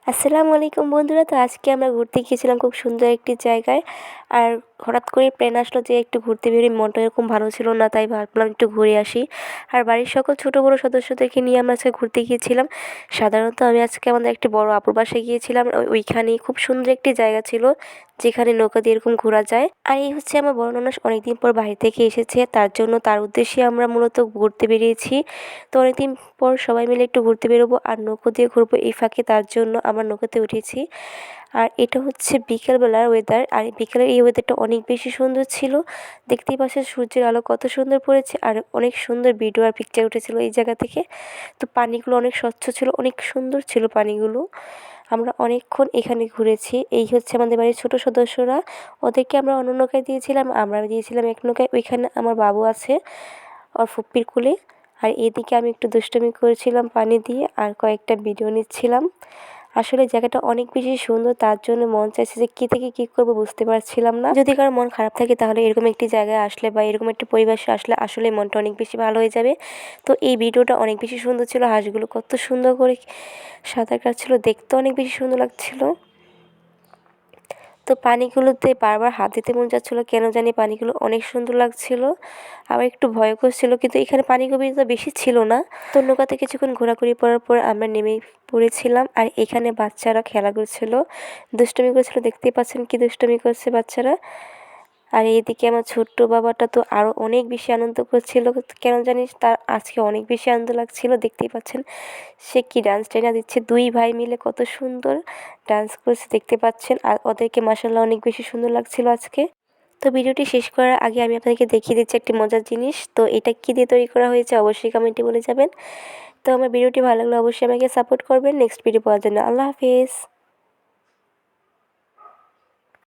আসসালামু আলাইকুম বন্ধুরা। তো আজকে আমরা ঘুরতে গিয়েছিলাম খুব সুন্দর একটি জায়গায়। আর হঠাৎ করে প্ল্যান আসলো যে একটু ঘুরতে বেরিয়ে, মনটা এরকম ভালো ছিল না, তাই ভাবলাম একটু ঘুরে আসি। আর বাড়ির সকল ছোটো বড়ো সদস্যদেরকে নিয়ে আমরা আজকে ঘুরতে গিয়েছিলাম। সাধারণত আমি আজকে আমাদের একটি বড় আপুর বাসায় গিয়েছিলাম। ওইখানেই খুব সুন্দর একটি জায়গা ছিল যেখানে নৌকা দিয়ে এরকম ঘোরা যায়। আর এই হচ্ছে আমার বড় ননদ অনেকদিন পর বাইরে থেকে এসেছে, তার জন্য তার উদ্দেশ্যে আমরা মূলত ঘুরতে বেরিয়েছি। তো অনেকদিন পর সবাই মিলে একটু ঘুরতে বেরোবো আর নৌকো দিয়ে ঘুরবো, এই ফাঁকে তার জন্য আমরা নৌকাতে উঠেছি। আর এটা হচ্ছে বিকেলবেলার ওয়েদার। আর বিকেলের এই ওয়েদারটা অনেক বেশি সুন্দর ছিল। দেখতেই পাচ্ছেন সূর্যের আলো কত সুন্দর পড়েছে, আর অনেক সুন্দর ভিডিও আর পিকচার উঠেছিল এই জায়গা থেকে। তো পানিগুলো অনেক স্বচ্ছ ছিল, অনেক সুন্দর ছিল পানিগুলো। আমরা অনেকক্ষণ এখানে ঘুরেছি। এই হচ্ছে আমাদের বাড়ির ছোট সদস্যরা, ওদেরকে আমরা অন্য নৌকায় দিয়েছিলাম, আমরা দিয়েছিলাম এক নৌকায়। ওইখানে আমার বাবু আছে ওর ফুপ্পির কোলে। আর এদিকে আমি একটু দুষ্টুমি করেছিলাম পানি দিয়ে, আর কয়েকটা ভিডিও নিচ্ছিলাম। আসলে জায়গাটা অনেক বেশি সুন্দর, তার জন্য মন চাইছে যে কী থেকে কী করবো বুঝতে পারছিলাম না। যদি কারো মন খারাপ থাকে তাহলে এরকম একটি জায়গায় আসলে বা এরকম একটা পরিবেশে আসলে আসলে মনটা অনেক বেশি ভালো হয়ে যাবে। তো এই ভিডিওটা অনেক বেশি সুন্দর ছিল। হাঁসগুলো কত সুন্দর করে সাঁতার কাটছিল, দেখতে অনেক বেশি সুন্দর লাগছিল। তো পানিগুলোতে বারবার হাত দিতে মন যাচ্ছিলো, কেন জানি পানিগুলো অনেক সুন্দর লাগছিল। আবার একটু ভয় করছিল, কিন্তু এখানে পানি গভীরতা বেশি ছিল না। তো নৌকাতে কিছুক্ষণ ঘোরাঘুরি করার পর আমরা নেমে পড়েছিলাম। আর এখানে বাচ্চারা খেলা করছিল, দুষ্টুমি করছিল। দেখতেই পাচ্ছেন কি দুষ্টুমি করছে বাচ্চারা। আর এইদিকে আমার ছোট্ট বাবাটা তো আরও অনেক বেশি আনন্দ করছিল, কেন জানিস তার আজকে অনেক বেশি আনন্দ লাগছিল। দেখতেই পাচ্ছেন সে কি ডান্স টেনা দিচ্ছে, দুই ভাই মিলে কত সুন্দর ডান্স করছে দেখতে পাচ্ছেন। আর ওদেরকে মাশাআল্লাহ অনেক বেশি সুন্দর লাগছিল আজকে। তো ভিডিওটি শেষ করার আগে আমি আপনাদেরকে দেখিয়ে দিচ্ছি একটি মজার জিনিস। তো এটা কী দিয়ে তৈরি করা হয়েছে অবশ্যই কমেন্টে বলে যাবেন। তো আমার ভিডিওটি ভালো লাগলে অবশ্যই আমাকে সাপোর্ট করবেন। নেক্সট ভিডিও পাওয়ার জন্য আল্লাহ হাফেজ।